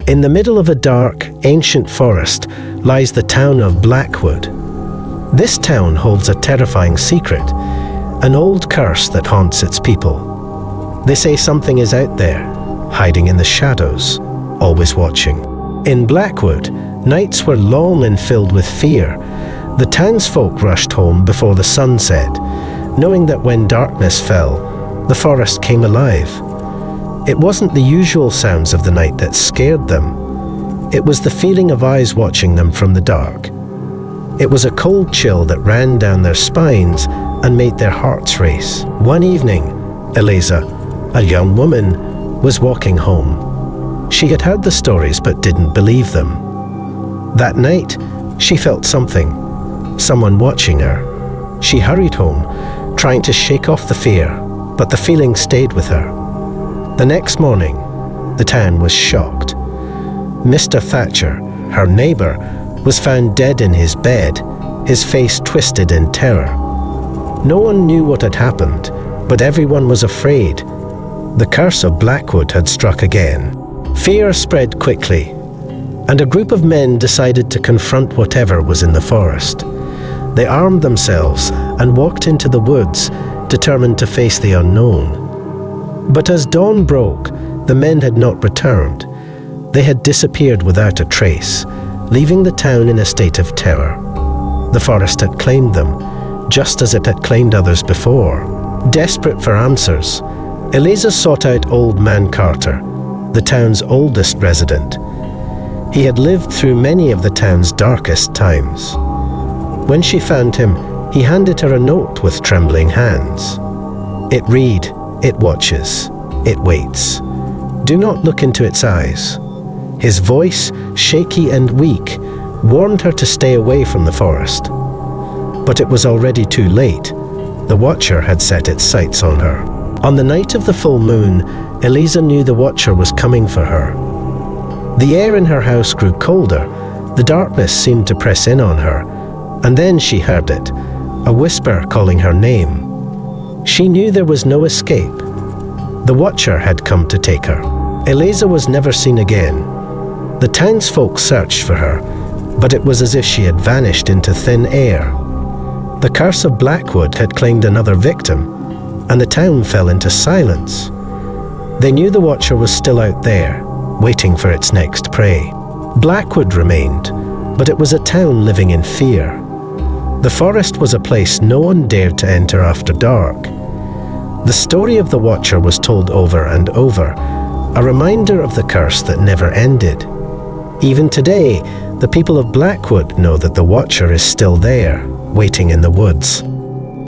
In the middle of a dark, ancient forest lies the town of Blackwood. This town holds a terrifying secret, an old curse that haunts its people. They say something is out there, hiding in the shadows, always watching. In Blackwood, nights were long and filled with fear. The townsfolk rushed home before the sun set, knowing that when darkness fell, the forest came alive. It wasn't the usual sounds of the night that scared them. It was the feeling of eyes watching them from the dark. It was a cold chill that ran down their spines and made their hearts race. One evening, Eliza, a young woman, was walking home. She had heard the stories but didn't believe them. That night, she felt something, someone watching her. She hurried home, trying to shake off the fear, but the feeling stayed with her. The next morning, the town was shocked. Mr. Thatcher, her neighbor, was found dead in his bed, his face twisted in terror. No one knew what had happened, but everyone was afraid. The curse of Blackwood had struck again. Fear spread quickly, and a group of men decided to confront whatever was in the forest. They armed themselves and walked into the woods, determined to face the unknown. But as dawn broke, the men had not returned. They had disappeared without a trace, leaving the town in a state of terror. The forest had claimed them, just as it had claimed others before. Desperate for answers, Eliza sought out Old Man Carter, the town's oldest resident. He had lived through many of the town's darkest times. When she found him, he handed her a note with trembling hands. It read, "It watches, it waits. Do not look into its eyes." His voice, shaky and weak, warned her to stay away from the forest. But it was already too late. The Watcher had set its sights on her. On the night of the full moon, Eliza knew the Watcher was coming for her. The air in her house grew colder. The darkness seemed to press in on her. And then she heard it, a whisper calling her name. She knew there was no escape. The Watcher had come to take her. Eliza was never seen again. The townsfolk searched for her, but it was as if she had vanished into thin air. The Curse of Blackwood had claimed another victim, and the town fell into silence. They knew the Watcher was still out there, waiting for its next prey. Blackwood remained, but it was a town living in fear. The forest was a place no one dared to enter after dark. The story of the Watcher was told over and over, a reminder of the curse that never ended. Even today, the people of Blackwood know that the Watcher is still there, waiting in the woods.